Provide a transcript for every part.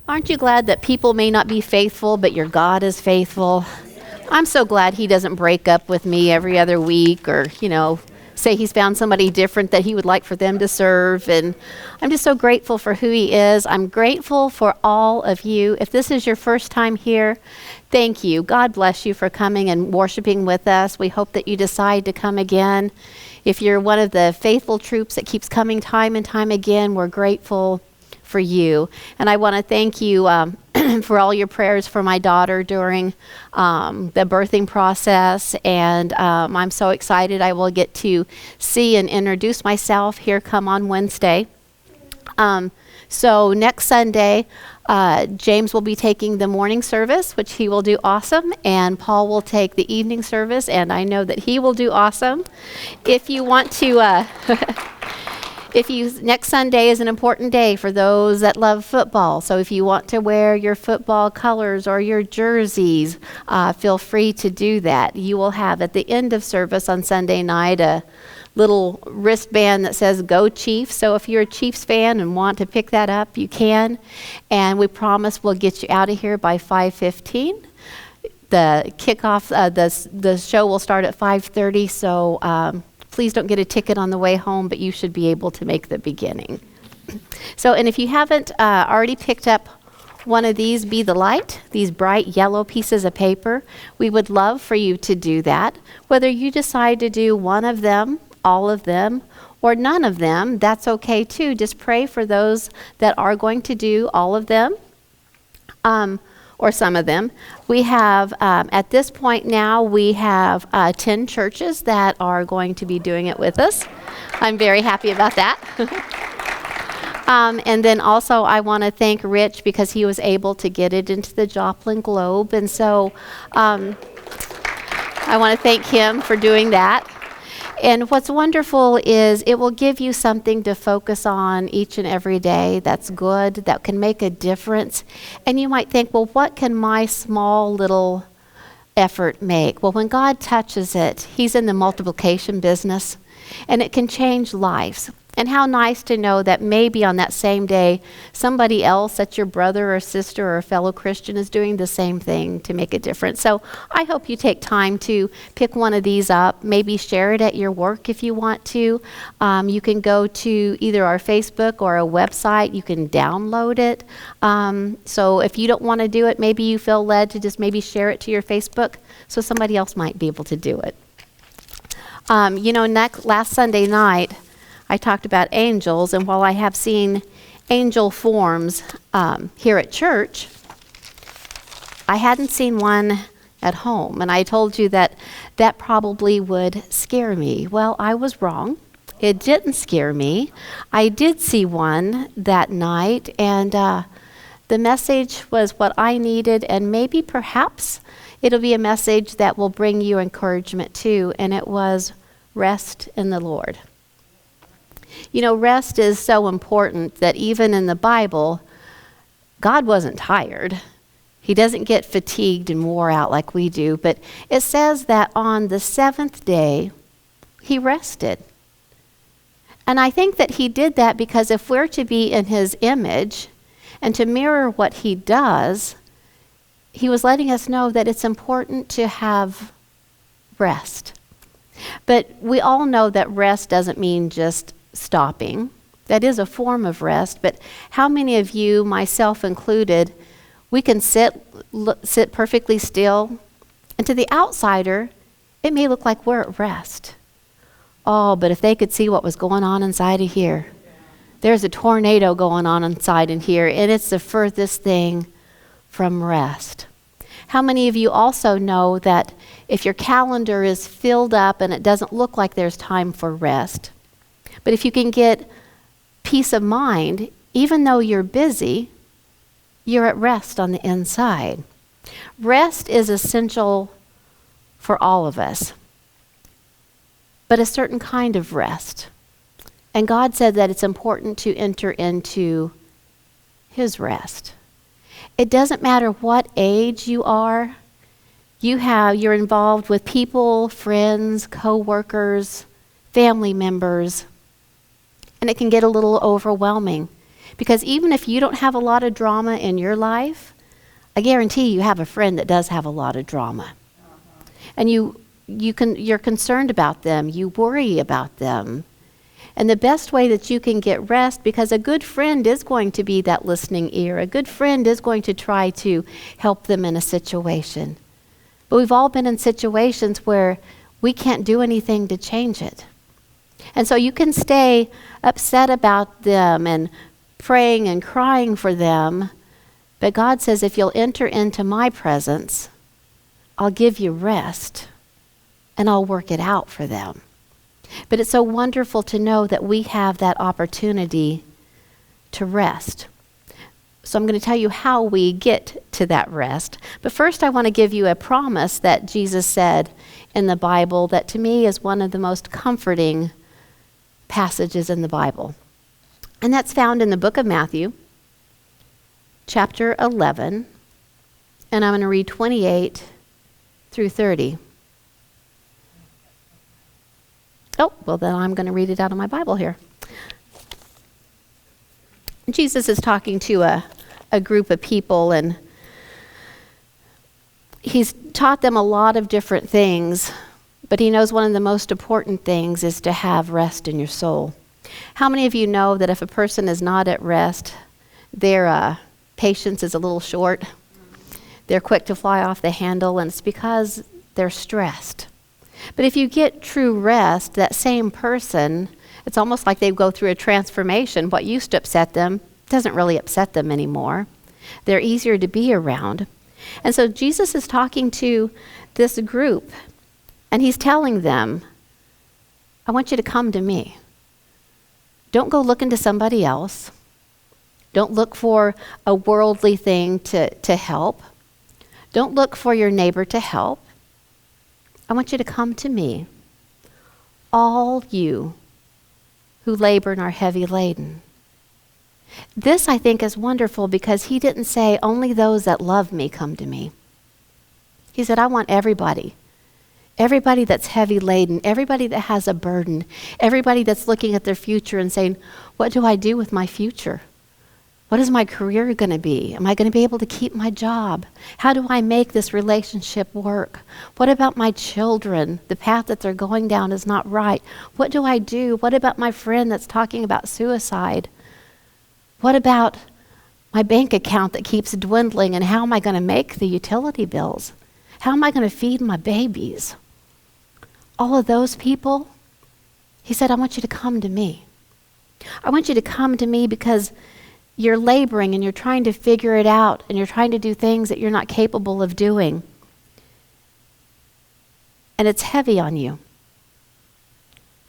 Aren't you glad that people may not be faithful, but your God is faithful? I'm so glad he doesn't break up with me every other week or, say he's found somebody different that he would like for them to serve. And I'm just so grateful for who he is. I'm grateful for all of you. If this is your first time here, thank you. God bless you for coming and worshiping with us. We hope that you decide to come again. If you're one of the faithful troops that keeps coming time and time again, we're grateful for you. And I want to thank you for all your prayers for my daughter during the birthing process. And I'm so excited I will get to see and introduce myself here come on Wednesday. So next Sunday, James will be taking the morning service, which he will do awesome, and Paul will take the evening service, and I know that he will do awesome. If you want to... Next Sunday is an important day for those that love football. So if you want to wear your football colors or your jerseys, feel free to do that. You will have at the end of service on Sunday night a little wristband that says Go Chiefs. So if you're a Chiefs fan and want to pick that up, you can. And we promise we'll get you out of here by 5:15. The kickoff, the show will start at 5:30. So please don't get a ticket on the way home, but you should be able to make the beginning. So, and if you haven't already picked up one of these Be the Light, these bright yellow pieces of paper, we would love for you to do that. Whether you decide to do one of them, all of them, or none of them, that's okay too. Just pray for those that are going to do all of them. Or some of them. We have, at this point now, we have 10 churches that are going to be doing it with us. I'm very happy about that. And then also I want to thank Rich because he was able to get it into the Joplin Globe. And so I want to thank him for doing that. And what's wonderful is it will give you something to focus on each and every day that's good, that can make a difference. And you might think, well, what can my small little effort make? Well, when God touches it, he's in the multiplication business, and it can change lives. And how nice to know that maybe on that same day, somebody else that's your brother or sister or a fellow Christian is doing the same thing to make a difference. So I hope you take time to pick one of these up, maybe share it at your work if you want to. You can go to either our Facebook or a website. You can download it. So if you don't want to do it, maybe you feel led to just maybe share it to your Facebook so somebody else might be able to do it. Last Sunday night, I talked about angels, and while I have seen angel forms here at church, I hadn't seen one at home, and I told you that probably would scare me. Well, I was wrong. It didn't scare me. I did see one that night, and the message was what I needed, and maybe perhaps it'll be a message that will bring you encouragement too, and it was rest in the Lord. Rest is so important that even in the Bible, God wasn't tired. He doesn't get fatigued and wore out like we do, but it says that on the seventh day, he rested. And I think that he did that because if we're to be in his image and to mirror what he does, he was letting us know that it's important to have rest. But we all know that rest doesn't mean just stopping. That is a form of rest, but how many of you, myself included, we can sit perfectly still, and to the outsider, it may look like we're at rest. Oh, but if they could see what was going on inside of here. There's a tornado going on inside in here, and it's the furthest thing from rest. How many of you also know that if your calendar is filled up and it doesn't look like there's time for rest, but if you can get peace of mind, even though you're busy, you're at rest on the inside. Rest is essential for all of us, but a certain kind of rest. And God said that it's important to enter into his rest. It doesn't matter what age you are. You're involved with people, friends, co-workers, family members, and it can get a little overwhelming Because even if you don't have a lot of drama in your life, I guarantee you have a friend that does have a lot of drama. And you're concerned about them, you worry about them. And the best way that you can get rest, because a good friend is going to be that listening ear. A good friend is going to try to help them in a situation. But we've all been in situations where we can't do anything to change it. And so you can stay upset about them and praying and crying for them. But God says, if you'll enter into my presence, I'll give you rest and I'll work it out for them. But it's so wonderful to know that we have that opportunity to rest. So I'm going to tell you how we get to that rest. But first I want to give you a promise that Jesus said in the Bible that to me is one of the most comforting passages in the Bible. And that's found in the book of Matthew, chapter 11. And I'm going to read 28 through 30. Oh, well then I'm going to read it out of my Bible here. Jesus is talking to a group of people, and he's taught them a lot of different things, but he knows one of the most important things is to have rest in your soul. How many of you know that if a person is not at rest, their patience is a little short? They're quick to fly off the handle, and it's because they're stressed. But if you get true rest, that same person, it's almost like they go through a transformation. What used to upset them doesn't really upset them anymore. They're easier to be around. And so Jesus is talking to this group, and he's telling them, I want you to come to me. Don't go looking to somebody else. Don't look for a worldly thing to help. Don't look for your neighbor to help. I want you to come to me, all you who labor and are heavy laden. This, I think, is wonderful because he didn't say, only those that love me come to me. He said, I want everybody. Everybody that's heavy laden, everybody that has a burden, everybody that's looking at their future and saying, what do I do with my future? What is my career going to be? Am I going to be able to keep my job? How do I make this relationship work? What about my children? The path that they're going down is not right. What do I do? What about my friend that's talking about suicide? What about my bank account that keeps dwindling, and how am I going to make the utility bills? How am I going to feed my babies? All of those people, he said, I want you to come to me. I want you to come to me because you're laboring and you're trying to figure it out and you're trying to do things that you're not capable of doing. And it's heavy on you.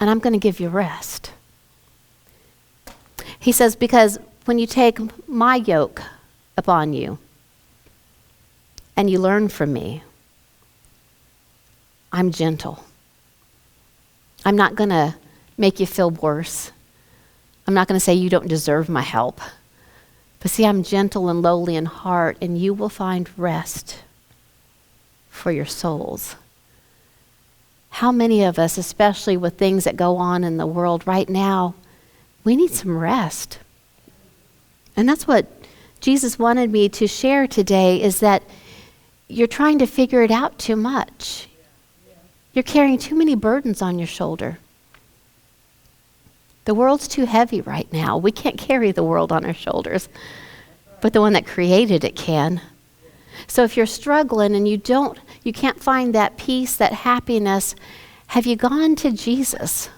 And I'm going to give you rest. He says, because when you take my yoke upon you and you learn from me, I'm gentle. I'm not going to make you feel worse. I'm not going to say you don't deserve my help. But see, I'm gentle and lowly in heart, and you will find rest for your souls. How many of us, especially with things that go on in the world right now, we need some rest. And that's what Jesus wanted me to share today, is that you're trying to figure it out too much. You're carrying too many burdens on your shoulder. The world's too heavy right now. We can't carry the world on our shoulders, but the one that created it can. So if you're struggling and you can't find that peace, that happiness, have you gone to Jesus?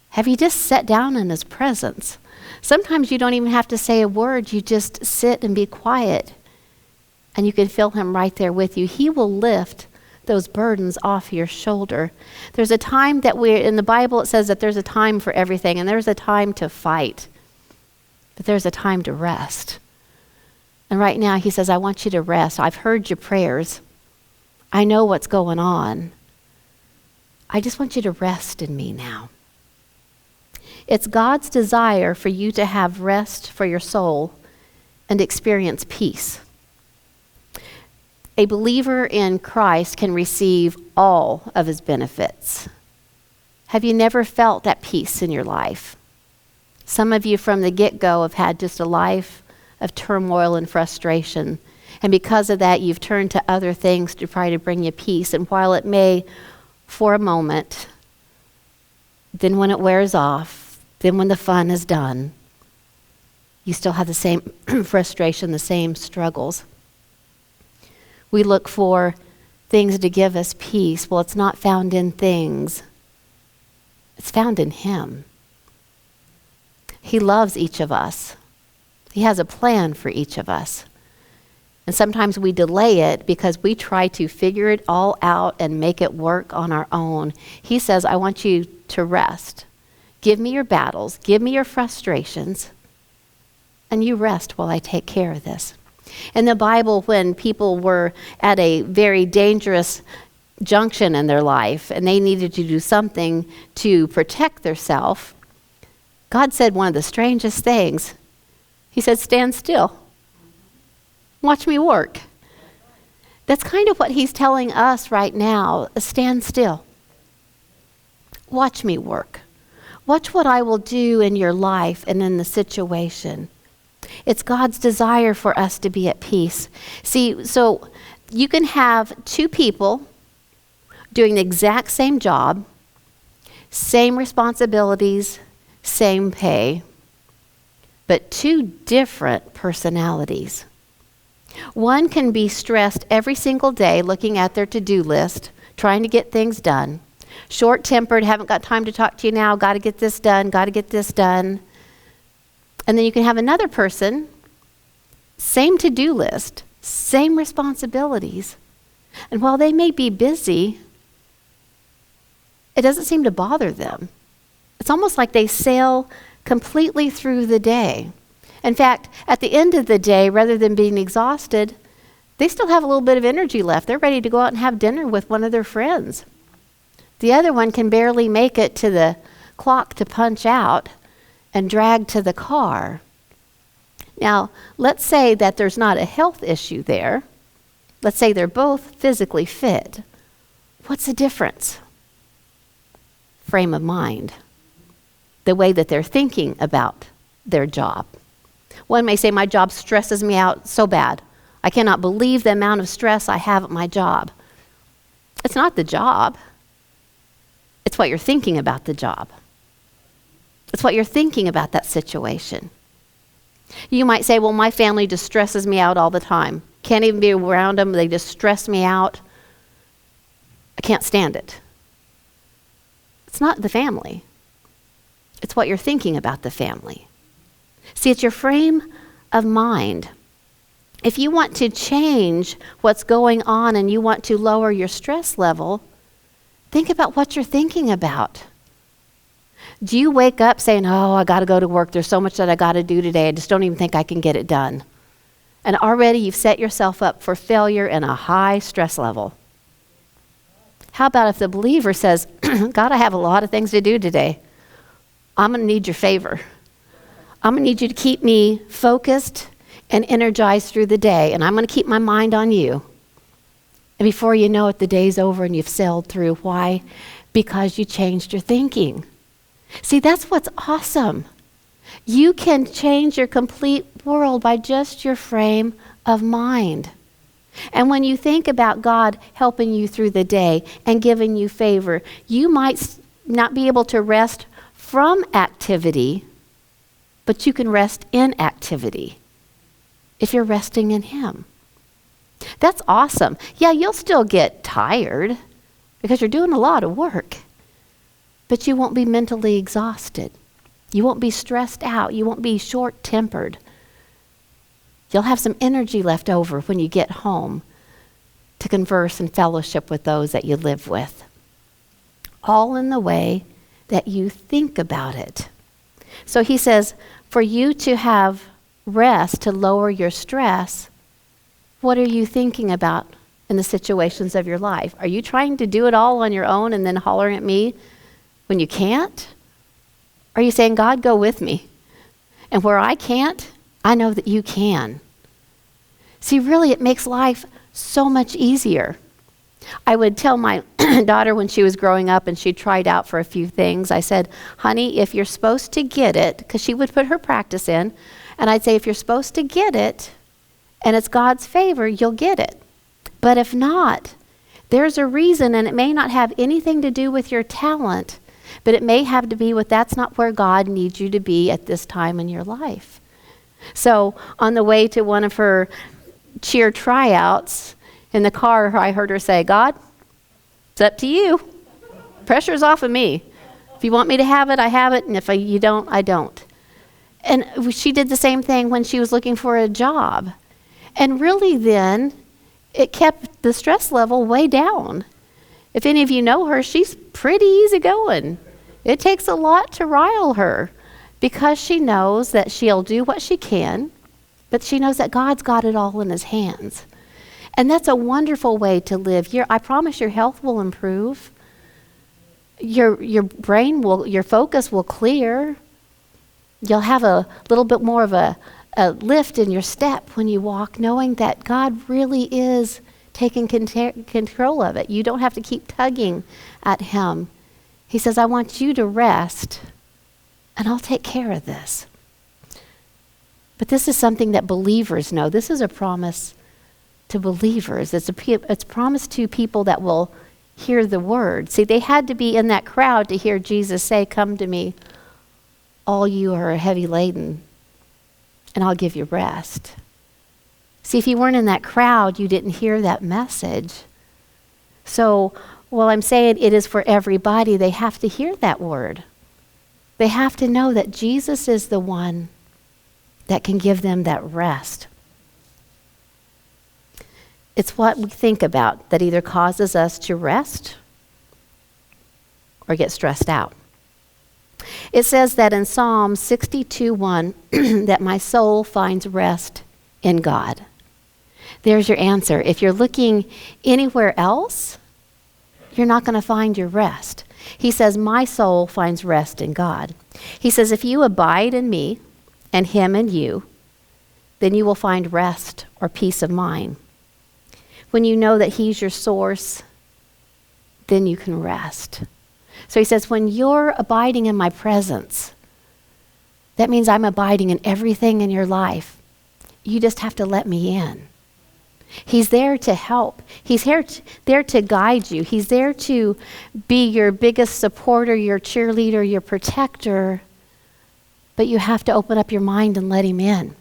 Have you just sat down in his presence? Sometimes you don't even have to say a word. You just sit and be quiet, and you can feel him right there with you. He will lift those burdens off your shoulder. There's a time that in the Bible it says that there's a time for everything, and there's a time to fight, but there's a time to rest. And right now he says, I want you to rest. I've heard your prayers. I know what's going on. I just want you to rest in me now. It's God's desire for you to have rest for your soul and experience peace. A believer in Christ can receive all of his benefits. Have you never felt that peace in your life? Some of you from the get-go have had just a life of turmoil and frustration. And because of that, you've turned to other things to try to bring you peace. And while it may, for a moment, then when it wears off, then when the fun is done, you still have the same frustration, the same struggles. We look for things to give us peace. Well, it's not found in things. It's found in Him. He loves each of us. He has a plan for each of us. And sometimes we delay it because we try to figure it all out and make it work on our own. He says, I want you to rest. Give me your battles. Give me your frustrations. And you rest while I take care of this. In the Bible, when people were at a very dangerous junction in their life and they needed to do something to protect themselves, God said one of the strangest things. He said, stand still. Watch me work. That's kind of what He's telling us right now. Stand still. Watch me work. Watch what I will do in your life and in the situation. It's God's desire for us to be at peace. See, so you can have two people doing the exact same job, same responsibilities, same pay, but two different personalities. One can be stressed every single day looking at their to-do list, trying to get things done. Short-tempered, haven't got time to talk to you now, got to get this done, got to get this done. And then you can have another person, same to-do list, same responsibilities. And while they may be busy, it doesn't seem to bother them. It's almost like they sail completely through the day. In fact, at the end of the day, rather than being exhausted, they still have a little bit of energy left. They're ready to go out and have dinner with one of their friends. The other one can barely make it to the clock to punch out and drag to the car. Now, let's say that there's not a health issue there. Let's say they're both physically fit. What's the difference? Frame of mind. The way that they're thinking about their job. One may say, my job stresses me out so bad. I cannot believe the amount of stress I have at my job. It's not the job. It's what you're thinking about the job. It's what you're thinking about that situation. You might say, well, my family just stresses me out all the time. Can't even be around them. They just stress me out. I can't stand it. It's not the family. It's what you're thinking about the family. See, it's your frame of mind. If you want to change what's going on and you want to lower your stress level, think about what you're thinking about. Do you wake up saying, oh, I got to go to work. There's so much that I got to do today. I just don't even think I can get it done. And already you've set yourself up for failure and a high stress level. How about if the believer says, God, I have a lot of things to do today. I'm going to need your favor. I'm going to need you to keep me focused and energized through the day. And I'm going to keep my mind on you. And before you know it, the day's over and you've sailed through. Why? Because you changed your thinking. See, that's what's awesome. You can change your complete world by just your frame of mind. And when you think about God helping you through the day and giving you favor, you might not be able to rest from activity, but you can rest in activity if you're resting in Him. That's awesome. Yeah, you'll still get tired because you're doing a lot of work, but you won't be mentally exhausted. You won't be stressed out. You won't be short-tempered. You'll have some energy left over when you get home to converse and fellowship with those that you live with. All in the way that you think about it. So he says, for you to have rest, to lower your stress, what are you thinking about in the situations of your life? Are you trying to do it all on your own and then hollering at me when you can't? Are you saying, God, go with me? And where I can't, I know that you can. See, really, it makes life so much easier. I would tell my daughter, when she was growing up and she tried out for a few things, I said, honey, if you're supposed to get it, because she would put her practice in, and I'd say, if you're supposed to get it and it's God's favor, you'll get it. But if not, there's a reason, and it may not have anything to do with your talent, but it may have to be with that's not where God needs you to be at this time in your life. So on the way to one of her cheer tryouts in the car, I heard her say, God, it's up to you. Pressure's off of me. If you want me to have it, I have it, and if you don't, I don't. And she did the same thing when she was looking for a job. And really then, it kept the stress level way down. If any of you know her, she's pretty easygoing. It takes a lot to rile her because she knows that she'll do what she can, but she knows that God's got it all in his hands. And that's a wonderful way to live. I promise your health will improve. Your brain your focus will clear. You'll have a little bit more of a lift in your step when you walk, knowing that God really is taking control of it. You don't have to keep tugging at him. He says, I want you to rest, and I'll take care of this. But this is something that believers know. This is a promise to believers. It's promised to people that will hear the word. See, they had to be in that crowd to hear Jesus say, come to me, all you who are heavy laden, and I'll give you rest. See, if you weren't in that crowd, you didn't hear that message. So, while I'm saying it is for everybody, they have to hear that word. They have to know that Jesus is the one that can give them that rest. It's what we think about that either causes us to rest or get stressed out. It says that in Psalm 62:1 that my soul finds rest in God. There's your answer. If you're looking anywhere else, you're not going to find your rest. He says, my soul finds rest in God. He says, if you abide in me and him in you, then you will find rest or peace of mind. When you know that he's your source, then you can rest. So he says, when you're abiding in my presence, that means I'm abiding in everything in your life. You just have to let me in. He's there to help. He's there to guide you. He's there to be your biggest supporter, your cheerleader, your protector. But you have to open up your mind and let him in.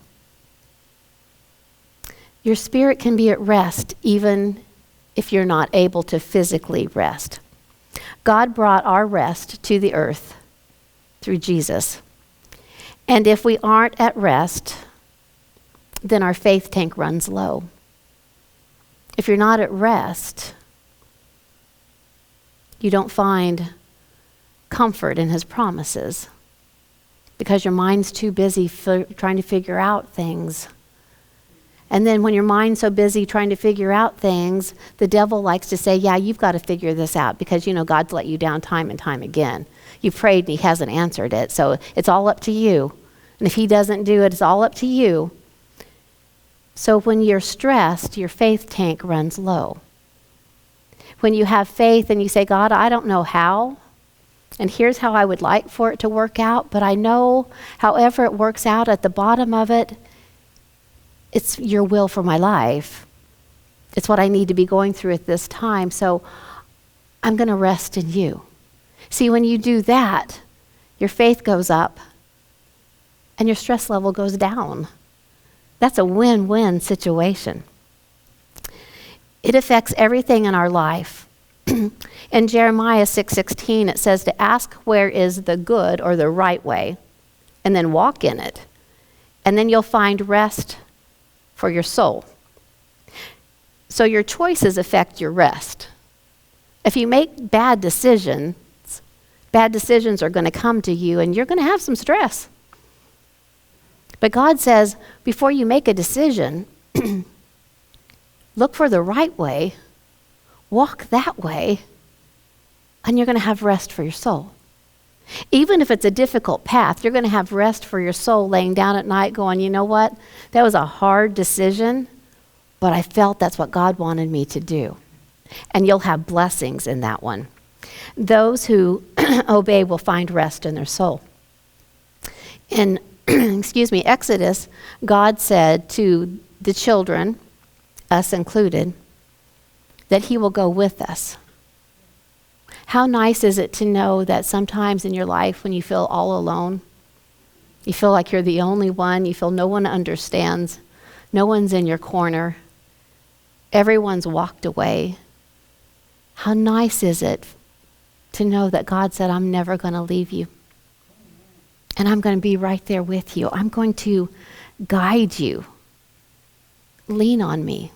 Your spirit can be at rest even if you're not able to physically rest. God brought our rest to the earth through Jesus. And if we aren't at rest, then our faith tank runs low. If you're not at rest, you don't find comfort in his promises because your mind's too busy trying to figure out things. And then when your mind's so busy trying to figure out things, the devil likes to say, yeah, you've got to figure this out because, God's let you down time and time again. You've prayed and he hasn't answered it, so it's all up to you. And if he doesn't do it, it's all up to you. So when you're stressed, your faith tank runs low. When you have faith and you say, God, I don't know how, and here's how I would like for it to work out, but I know however it works out at the bottom of it, it's your will for my life. It's what I need to be going through at this time, so I'm going to rest in you. See, when you do that, your faith goes up and your stress level goes down. That's a win-win situation. It affects everything in our life. In Jeremiah 6:16, it says to ask where is the good or the right way, and then walk in it. And then you'll find rest for your soul. So your choices affect your rest. If you make bad decisions are going to come to you, and you're going to have some stress. But God says, before you make a decision, look for the right way, walk that way, and you're going to have rest for your soul. Even if it's a difficult path, you're going to have rest for your soul laying down at night going, you know what? That was a hard decision, but I felt that's what God wanted me to do. And you'll have blessings in that one. Those who obey will find rest in their soul. In Exodus, God said to the children, us included, that he will go with us. How nice is it to know that sometimes in your life when you feel all alone, you feel like you're the only one, you feel no one understands, no one's in your corner, everyone's walked away. How nice is it to know that God said, I'm never going to leave you. And I'm going to be right there with you. I'm going to guide you. Lean on me.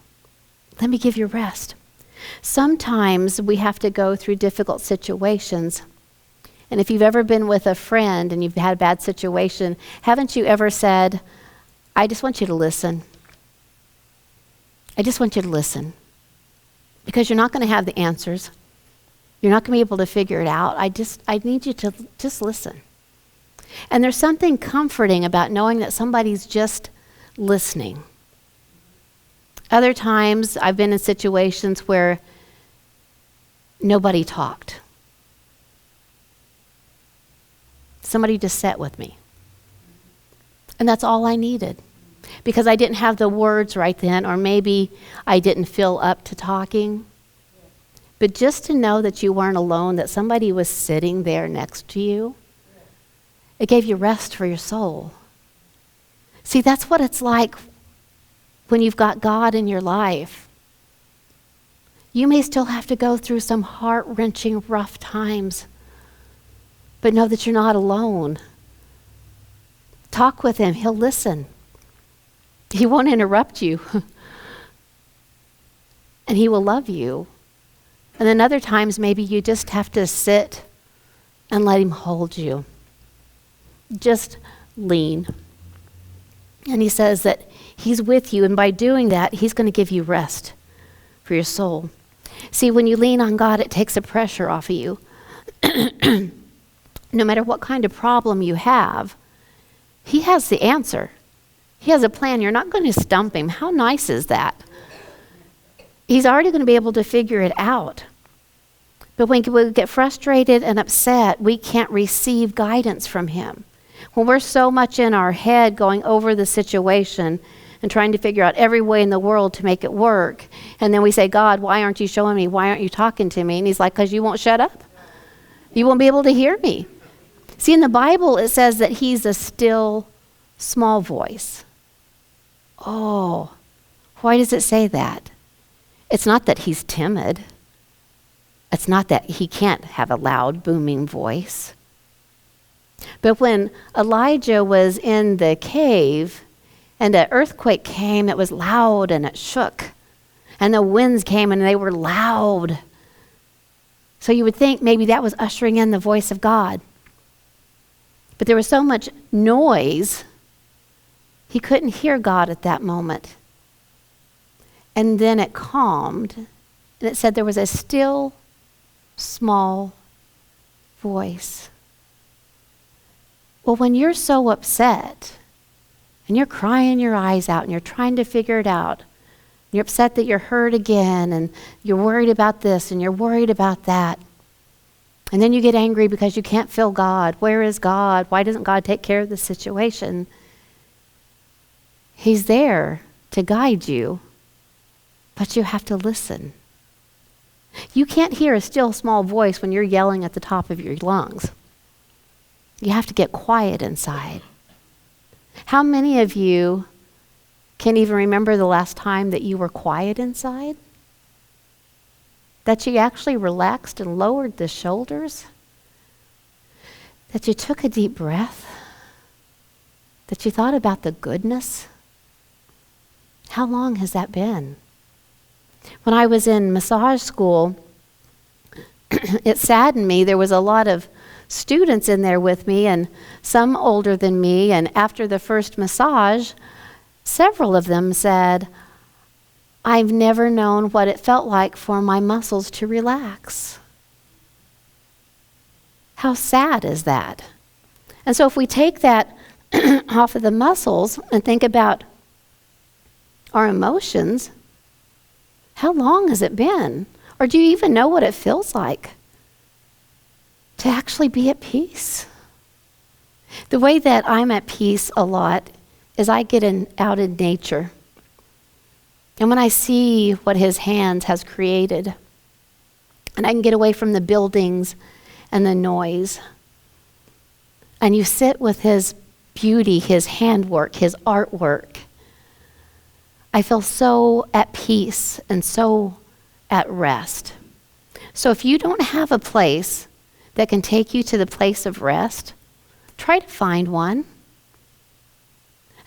Let me give you rest. Sometimes we have to go through difficult situations. And if you've ever been with a friend and you've had a bad situation, haven't you ever said, I just want you to listen. I just want you to listen. Because you're not going to have the answers. You're not going to be able to figure it out. I need you to just listen. And there's something comforting about knowing that somebody's just listening. Other times I've been in situations where nobody talked. Somebody just sat with me. And that's all I needed. Because I didn't have the words right then, or maybe I didn't feel up to talking. But just to know that you weren't alone, that somebody was sitting there next to you, it gave you rest for your soul. See, that's what it's like when you've got God in your life. You may still have to go through some heart-wrenching, rough times, but know that you're not alone. Talk with him. He'll listen. He won't interrupt you. And he will love you. And then other times, maybe you just have to sit and let him hold you. Just lean. And he says that he's with you, and by doing that, he's going to give you rest for your soul. See, when you lean on God, it takes the pressure off of you. No matter what kind of problem you have, he has the answer. He has a plan. You're not going to stump him. How nice is that? He's already going to be able to figure it out. But when we get frustrated and upset, we can't receive guidance from him. When we're so much in our head going over the situation and trying to figure out every way in the world to make it work, and then we say, God, why aren't you showing me? Why aren't you talking to me? And he's like, because you won't shut up. You won't be able to hear me. See, in the Bible, it says that he's a still, small voice. Oh, why does it say that? It's not that he's timid. It's not that he can't have a loud, booming voice. But when Elijah was in the cave and an earthquake came that was loud and it shook, and the winds came and they were loud. So you would think maybe that was ushering in the voice of God. But there was so much noise, he couldn't hear God at that moment. And then it calmed, and it said there was a still, small voice. Well, when you're so upset, and you're crying your eyes out, and you're trying to figure it out, and you're upset that you're hurt again, and you're worried about this, and you're worried about that, and then you get angry because you can't feel God. Where is God? Why doesn't God take care of the situation? He's there to guide you, but you have to listen. You can't hear a still small voice when you're yelling at the top of your lungs. You have to get quiet inside. How many of you can even remember the last time that you were quiet inside? That you actually relaxed and lowered the shoulders? That you took a deep breath? That you thought about the goodness? How long has that been? When I was in massage school, it saddened me. There was a lot of students in there with me, and some older than me, and after the first massage, several of them said, I've never known what it felt like for my muscles to relax. How sad is that? And so if we take that off of the muscles and think about our emotions, how long has it been? Or do you even know what it feels like to actually be at peace? The way that I'm at peace a lot is I get out in nature. And when I see what his hands has created, and I can get away from the buildings and the noise, and you sit with his beauty, his handwork, his artwork, I feel so at peace and so at rest. So if you don't have a place that can take you to the place of rest, try to find one.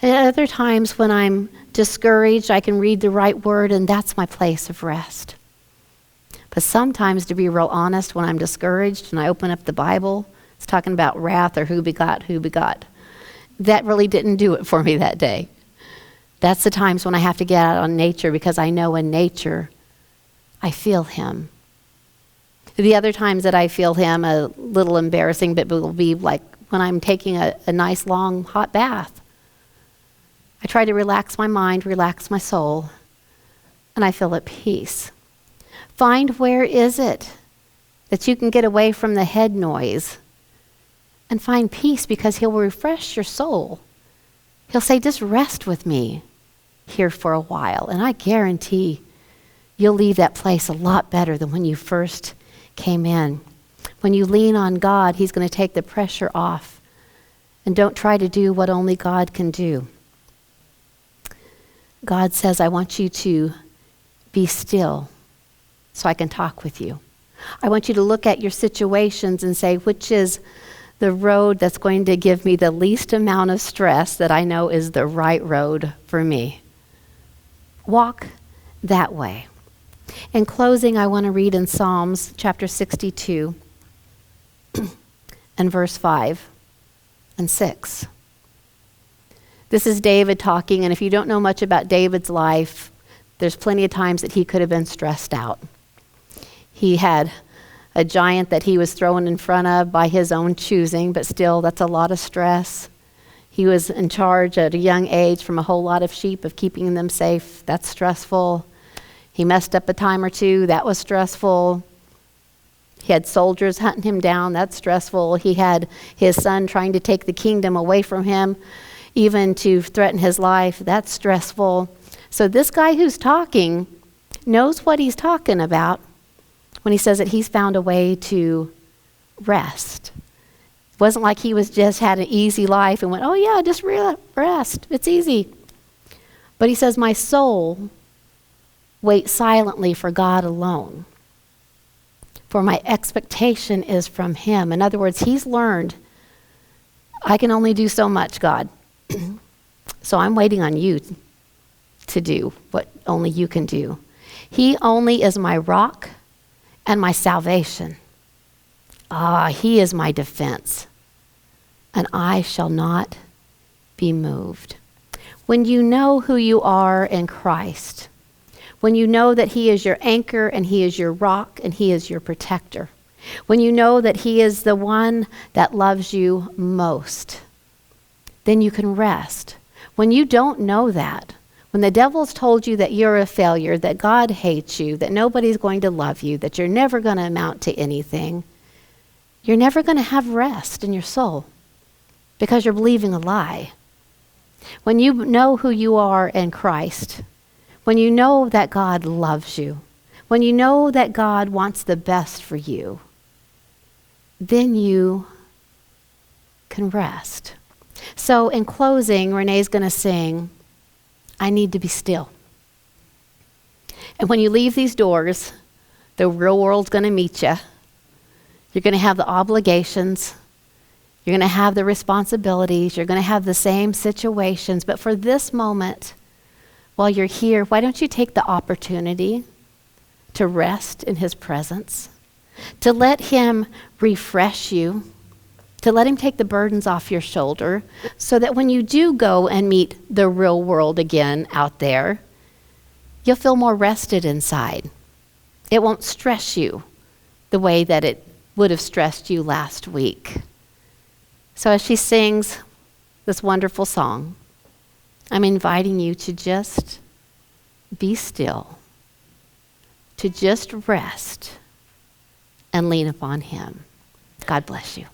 And at other times when I'm discouraged, I can read the right word, and that's my place of rest. But sometimes, to be real honest, when I'm discouraged and I open up the Bible, it's talking about wrath or who begot. That really didn't do it for me that day. That's the times when I have to get out on nature, because I know in nature I feel him. The other times that I feel him, a little embarrassing, but will be like when I'm taking a nice long hot bath. I try to relax my mind, relax my soul, and I feel at peace. Find where is it that you can get away from the head noise and find peace, because he'll refresh your soul. He'll say, just rest with me here for a while. And I guarantee you'll leave that place a lot better than when you first came in. When you lean on God, he's going to take the pressure off. And don't try to do what only God can do. God says, I want you to be still so I can talk with you. I want you to look at your situations and say, which is the road that's going to give me the least amount of stress that I know is the right road for me. Walk that way. In closing, I want to read in Psalms chapter 62 and verse 5 and 6. This is David talking, and if you don't know much about David's life, there's plenty of times that he could have been stressed out. He had a giant that he was thrown in front of by his own choosing, but still, that's a lot of stress. He was in charge at a young age from a whole lot of sheep, of keeping them safe. That's stressful. He messed up a time or two. That was stressful. He had soldiers hunting him down. That's stressful. He had his son trying to take the kingdom away from him, even to threaten his life. That's stressful. So this guy who's talking knows what he's talking about when he says that he's found a way to rest. It wasn't like he was just had an easy life and went, oh yeah, just rest. It's easy. But he says, my soul waits silently for God alone, for my expectation is from him. In other words, he's learned, I can only do so much, God. So I'm waiting on you to do what only you can do. He only is my rock and my salvation. He is my defense, and I shall not be moved. When you know who you are in Christ, when you know that he is your anchor and he is your rock and he is your protector, when you know that he is the one that loves you most, then you can rest. When you don't know that, when the devil's told you that you're a failure, that God hates you, that nobody's going to love you, that you're never going to amount to anything, you're never going to have rest in your soul, because you're believing a lie. When you know who you are in Christ, when you know that God loves you, when you know that God wants the best for you, then you can rest. So in closing, Renee's going to sing, I Need to Be Still. And when you leave these doors, the real world's going to meet you. You're going to have the obligations. You're going to have the responsibilities. You're going to have the same situations. But for this moment, while you're here, why don't you take the opportunity to rest in his presence, to let him refresh you, to let him take the burdens off your shoulder, so that when you do go and meet the real world again out there, you'll feel more rested inside. It won't stress you the way that it would have stressed you last week. So as she sings this wonderful song, I'm inviting you to just be still, to just rest and lean upon him. God bless you.